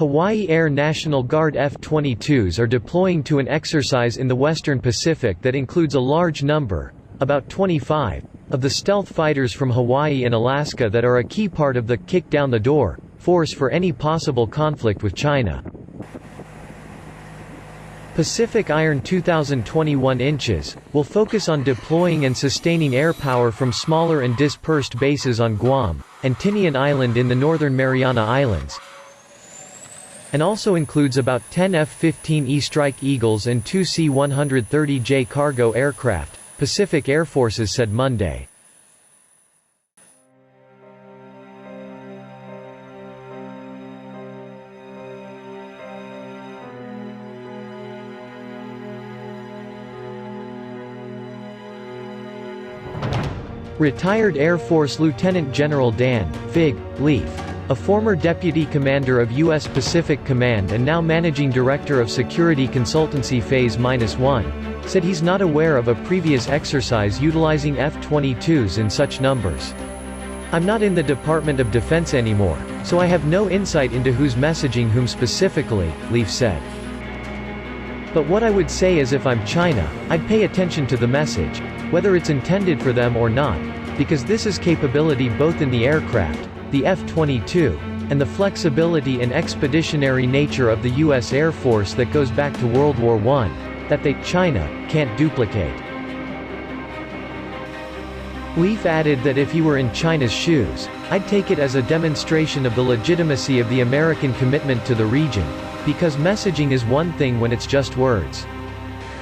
Hawaii Air National Guard F-22s are deploying to an exercise in the Western Pacific that includes a large number, about 25, of the stealth fighters from Hawaii and Alaska that are a key part of the kick-down-the-door force for any possible conflict with China. Pacific Iron 2021 inches will focus on deploying and sustaining air power from smaller and dispersed bases on Guam and Tinian Island in the Northern Mariana Islands, and also includes about 10 F-15E Strike Eagles and 2 C-130J cargo aircraft, Pacific Air Forces said Monday. Retired Air Force Lieutenant General Dan Fig. Leaf, a former deputy commander of U.S. Pacific Command and now managing director of security consultancy Phase -1, said he's not aware of a previous exercise utilizing F-22s in such numbers. "I'm not in the Department of Defense anymore, so I have no insight into who's messaging whom specifically," Leaf said. "But what I would say is if I'm China, I'd pay attention to the message, whether it's intended for them or not, because this is capability both in the aircraft, the F-22, and the flexibility and expeditionary nature of the U.S. Air Force that goes back to World War I, that they, China, can't duplicate." Leaf added that if he were in China's shoes, "I'd take it as a demonstration of the legitimacy of the American commitment to the region, because messaging is one thing when it's just words.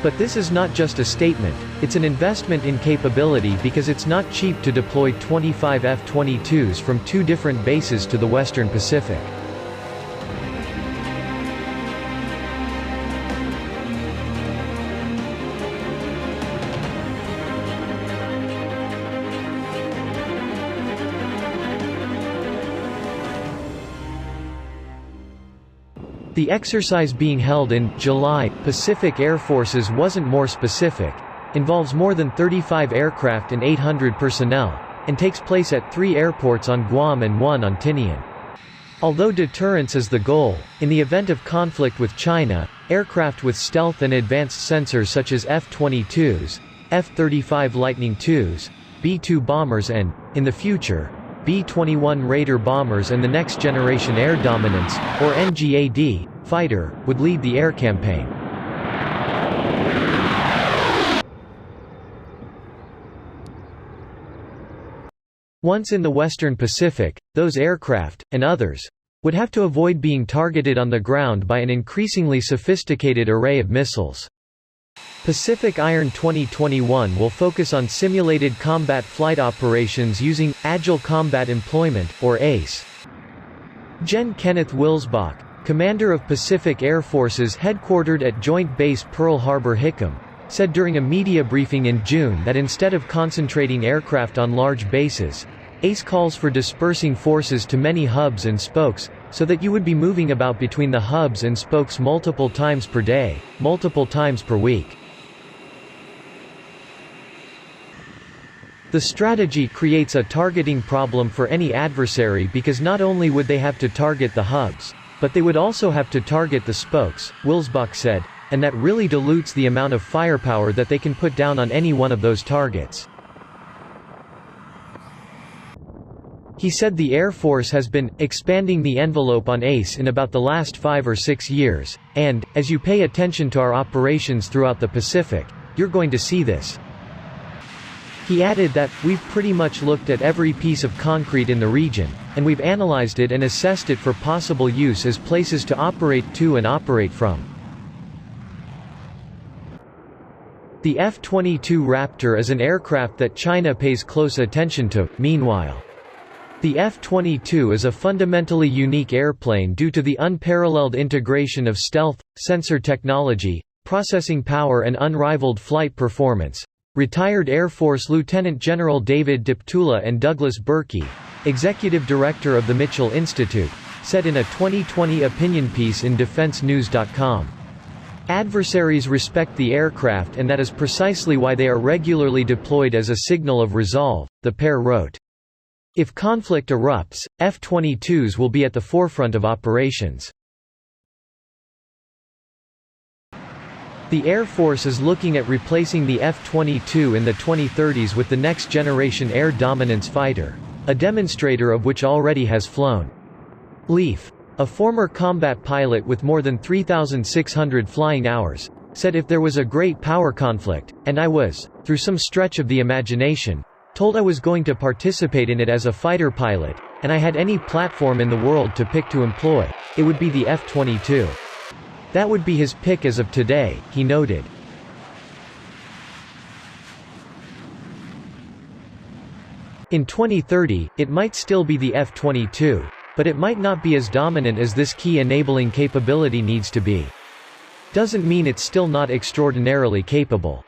But this is not just a statement, it's an investment in capability because it's not cheap to deploy 25 F-22s from 2 different bases to the Western Pacific." The exercise being held in July, Pacific Air Forces wasn't more specific, involves more than 35 aircraft and 800 personnel, and takes place at 3 airports on Guam and 1 on Tinian. Although deterrence is the goal, in the event of conflict with China, aircraft with stealth and advanced sensors such as F-22s, F-35 Lightning IIs, B-2 bombers and, in the future, B-21 Raider bombers and the Next Generation Air Dominance, or NGAD, fighter, would lead the air campaign. Once in the Western Pacific, those aircraft, and others, would have to avoid being targeted on the ground by an increasingly sophisticated array of missiles. Pacific Iron 2021 will focus on simulated combat flight operations using Agile Combat Employment, or ACE. Gen. Kenneth Wilsbach, commander of Pacific Air Forces headquartered at Joint Base Pearl Harbor-Hickam, said during a media briefing in June that instead of concentrating aircraft on large bases, ACE calls for dispersing forces to many hubs and spokes, so that you would be moving about between the hubs and spokes multiple times per day, multiple times per week. The strategy creates a targeting problem for any adversary because not only would they have to target the hubs, but they would also have to target the spokes, Wilsbach said, and that really dilutes the amount of firepower that they can put down on any one of those targets. He said the Air Force has been expanding the envelope on ACE in about the last 5 or 6 years, and, as you pay attention to our operations throughout the Pacific, you're going to see this. He added that, "We've pretty much looked at every piece of concrete in the region, and we've analyzed it and assessed it for possible use as places to operate to and operate from." The F-22 Raptor is an aircraft that China pays close attention to, meanwhile. The F-22 is a fundamentally unique airplane due to the unparalleled integration of stealth, sensor technology, processing power and unrivaled flight performance, retired Air Force Lieutenant General David Deptula and Douglas Berkey, executive director of the Mitchell Institute, said in a 2020 opinion piece in DefenseNews.com. "Adversaries respect the aircraft and that is precisely why they are regularly deployed as a signal of resolve," the pair wrote. "If conflict erupts, F-22s will be at the forefront of operations. The Air Force is looking at replacing the F-22 in the 2030s with the next-generation air dominance fighter, a demonstrator of which already has flown. Leaf, a former combat pilot with more than 3,600 flying hours, said if there was a great power conflict, and I was, through some stretch of the imagination, told I was going to participate in it as a fighter pilot, and I had any platform in the world to pick to employ, it would be the F-22. That would be his pick as of today, he noted. In 2030, it might still be the F-22, but it might not be as dominant as this key enabling capability needs to be. Doesn't mean it's still not extraordinarily capable.